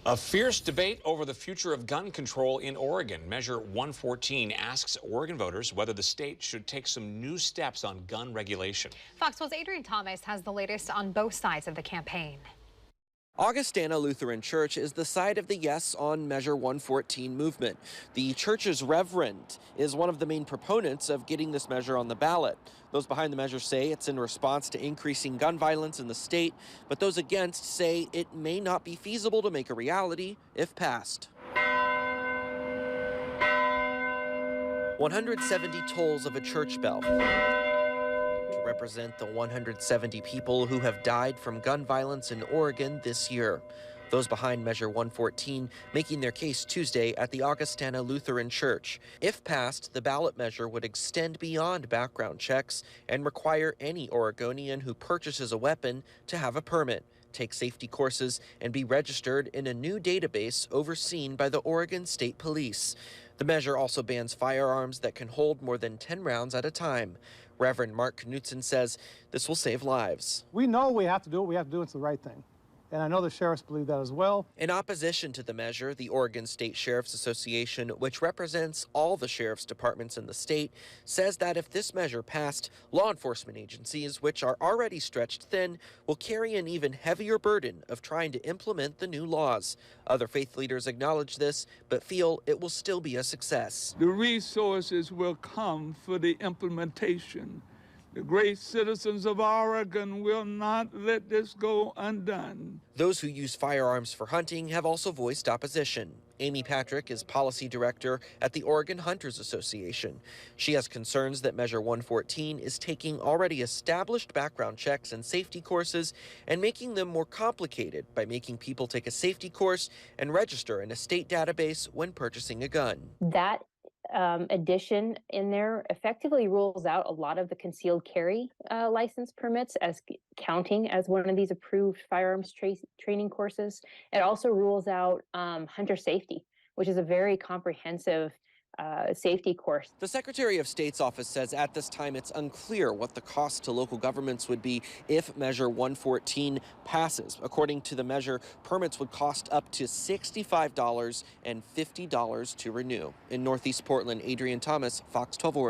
A fierce debate over the future of gun control in Oregon. Measure 114 asks Oregon voters whether the state should take some new steps on gun regulation. Fox 12's Adrian Thomas has the latest on both sides of the campaign. Augustana Lutheran Church is the side of the Yes on Measure 114 movement. The church's reverend is one of the main proponents of getting this measure on the ballot. Those behind the measure say it's in response to increasing gun violence in the state, but those against say it may not be feasible to make a reality if passed. 170 tolls of a church bell to represent the 170 people who have died from gun violence in Oregon this year. Those behind Measure 114 making their case Tuesday at the Augustana Lutheran Church. If passed, the ballot measure would extend beyond background checks and require any Oregonian who purchases a weapon to have a permit, take safety courses, and be registered in a new database overseen by the Oregon State Police. The measure also bans firearms that can hold more than 10 rounds at a time. Reverend Mark Knutson says this will save lives. We know we have to do it. We have to do it's the right thing. And I know the sheriffs believe that as well. In opposition to the measure, the Oregon State Sheriff's Association, which represents all the sheriff's departments in the state, says that if this measure passed, law enforcement agencies, which are already stretched thin, will carry an even heavier burden of trying to implement the new laws. Other faith leaders acknowledge this, but feel it will still be a success. The resources will come for the implementation. The great citizens of Oregon will not let this go undone. Those who use firearms for hunting have also voiced opposition. Amy Patrick is policy director at the Oregon Hunters Association. She has concerns that Measure 114 is taking already established background checks and safety courses and making them more complicated by making people take a safety course and register in a state database when purchasing a gun. That addition in there effectively rules out a lot of the concealed carry license permits as counting as one of these approved firearms training courses. It also rules out hunter safety, which is a very comprehensive safety course. The Secretary of State's office says at this time it's unclear what the cost to local governments would be if Measure 114 passes. According to the measure, permits would cost up to $65 and $50 to renew. In Northeast Portland, Adrian Thomas, Fox 12 Oregon.